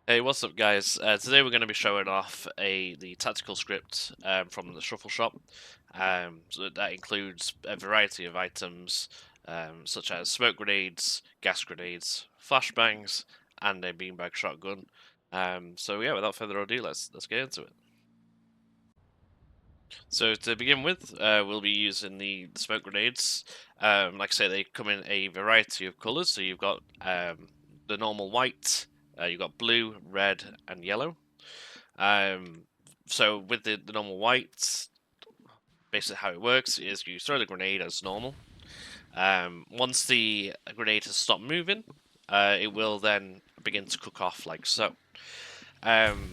Hey, what's up, guys? Today we're going to be showing off the tactical script from the Shuffle Shop. So that includes a variety of items, such as smoke grenades, gas grenades, flashbangs, and a beanbag shotgun. So yeah, without further ado, let's get into it. So to begin with, we'll be using the smoke grenades. Like I say, they come in a variety of colours. So you've got the normal white, you've got blue, red, and yellow. Um, so with the normal white, basically how it works is you throw the grenade as normal. Once the grenade has stopped moving, it will then begin to cook off like so. Um,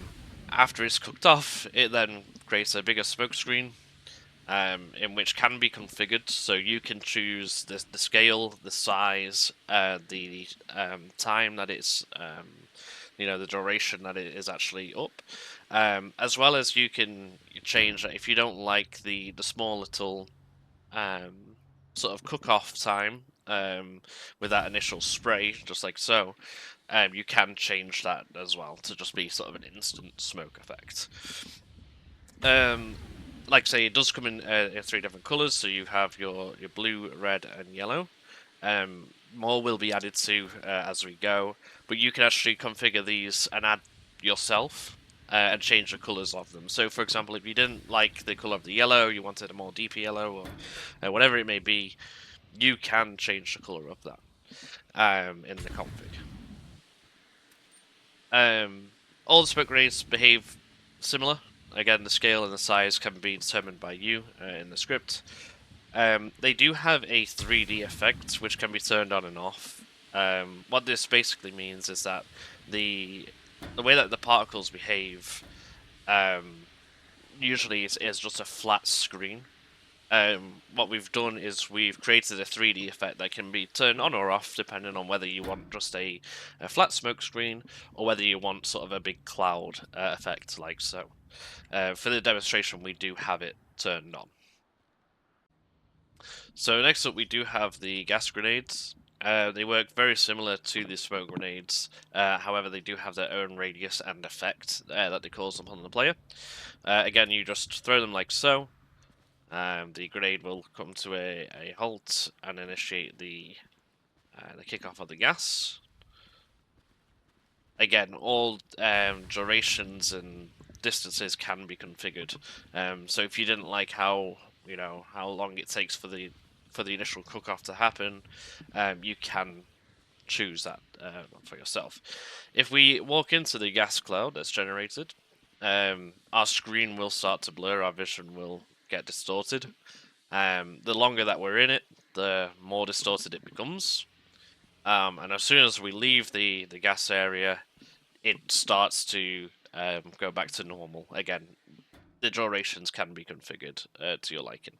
After it's cooked off, it then creates a bigger smoke screen, in which can be configured, so you can choose the scale, the size, the time that it's, the duration that it is actually up, as well as you can change that if you don't like the small little sort of cook-off time with that initial spray, just like so. You can change that as well to just be sort of an instant smoke effect. Like I say, it does come in 3 different colours. So you have your blue, red, and yellow. More will be added to as we go, but you can actually configure these and add yourself and change the colours of them. So, for example, if you didn't like the colour of the yellow, you wanted a more deep yellow, or whatever it may be, you can change the colour of that in the config. All the smoke grenades behave similar. Again, the scale and the size can be determined by you in the script. They do have a 3D effect, which can be turned on and off. What this basically means is that the way that the particles behave usually is just a flat screen. What we've done is we've created a 3D effect that can be turned on or off depending on whether you want just a flat smoke screen or whether you want sort of a big cloud effect like so. For the demonstration, we do have it turned on. So next up, we do have the gas grenades. They work very similar to the smoke grenades. However, they do have their own radius and effect that they cause upon the player. Again, you just throw them like so. The grenade will come to a halt and initiate the kickoff of the gas. Again, all durations and distances can be configured. So if you didn't like how long it takes for the initial cook-off to happen, you can choose that for yourself. If we walk into the gas cloud that's generated, our screen will start to blur, our vision will get distorted. The longer that we're in it, the more distorted it becomes. And as soon as we leave the gas area, it starts to go back to normal. Again, the durations can be configured to your liking.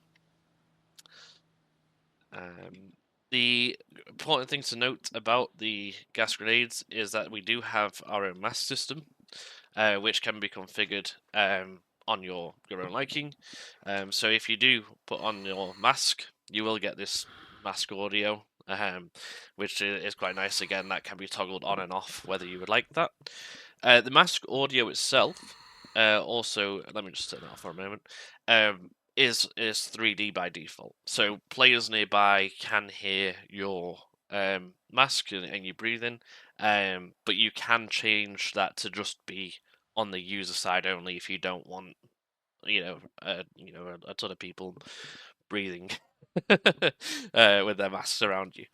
The important thing to note about the gas grenades is that we do have our own mask system, which can be configured on your own liking. So if you do put on your mask, you will get this mask audio, which is quite nice. Again, that can be toggled on and off whether you would like that. The mask audio itself, also, let me just turn that off for a moment, is 3D by default. So players nearby can hear your mask and you breathing, but you can change that to just be on the user side only if you don't want, a ton of people breathing with their masks around you.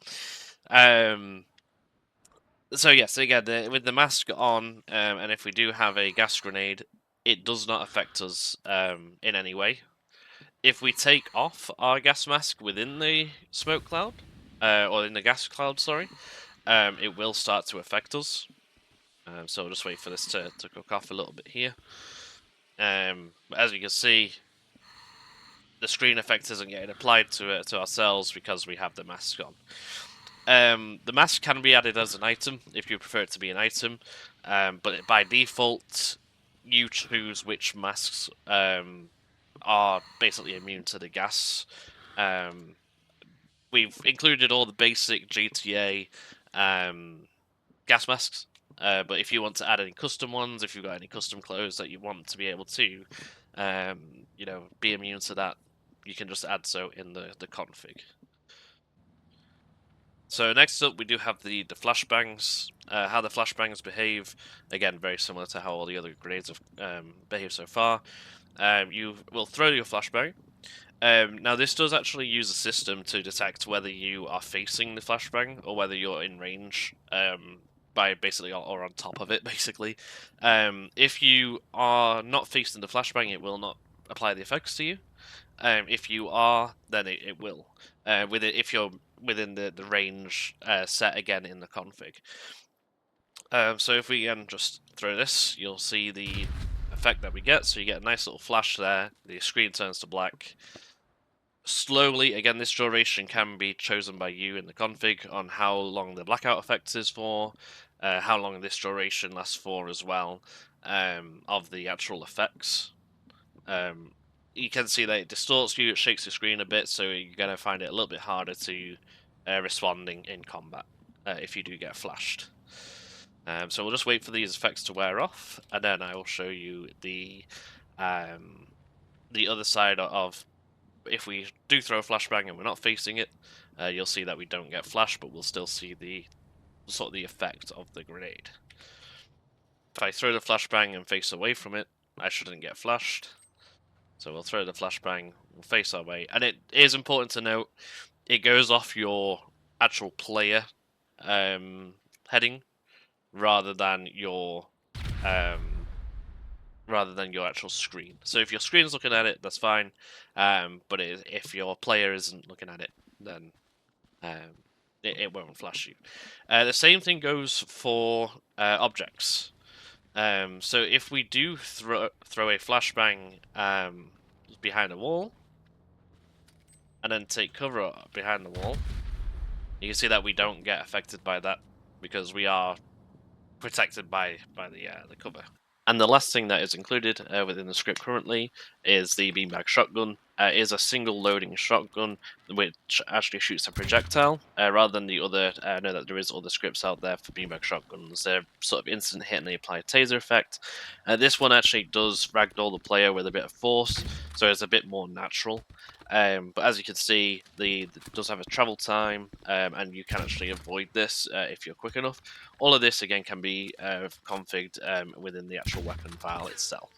So yes, again, with the mask on, and if we do have a gas grenade, it does not affect us in any way. If we take off our gas mask within the smoke cloud, or in the gas cloud, sorry, it will start to affect us. So we'll just wait for this to cook off a little bit here. But as you can see, the screen effect isn't getting applied to ourselves because we have the mask on. The mask can be added as an item if you prefer it to be an item, but by default, you choose which masks are basically immune to the gas. We've included all the basic GTA gas masks, But if you want to add any custom ones, if you've got any custom clothes that you want to be able to, be immune to that, you can just add so in the config. So next up, we do have the flashbangs. How the flashbangs behave, again, very similar to how all the other grenades have behaved so far. You will throw your flashbang. Now, this does actually use a system to detect whether you are facing the flashbang or whether you're in range, by basically or on top of it, basically. If you are not facing the flashbang, it will not apply the effects to you. If you are, then it will. If you're within the range set again in the config. So if we again just throw this, you'll see the effect that we get. So you get a nice little flash there. The screen turns to black. Slowly, again, this duration can be chosen by you in the config on how long the blackout effect is for, how long this duration lasts for as well, of the actual effects. You can see that it distorts you, it shakes the screen a bit, so you're going to find it a little bit harder to responding in combat if you do get flashed. So we'll just wait for these effects to wear off, and then I will show you the other side of if we do throw a flashbang and we're not facing it, you'll see that we don't get flashed, but we'll still see the sort of the effect of the grenade. If I throw the flashbang and face away from it, I shouldn't get flashed. So we'll throw the flashbang, we'll face our way, and it is important to note it goes off your actual player heading rather than your actual screen. So if your screen's looking at it, that's fine. But if your player isn't looking at it, then it won't flash you. The same thing goes for objects. So if we do throw a flashbang behind a wall, and then take cover behind the wall, you can see that we don't get affected by that because we are protected by the cover. And the last thing that is included within the script currently is the beanbag shotgun. It is a single loading shotgun which actually shoots a projectile rather than the other. I know that there is other scripts out there for beanbag shotguns. They're sort of instant hit and they apply a taser effect. This one actually does ragdoll the player with a bit of force, so it's a bit more natural. But as you can see, it does have a travel time, and you can actually avoid this if you're quick enough. All of this again can be configured within the actual weapon file itself.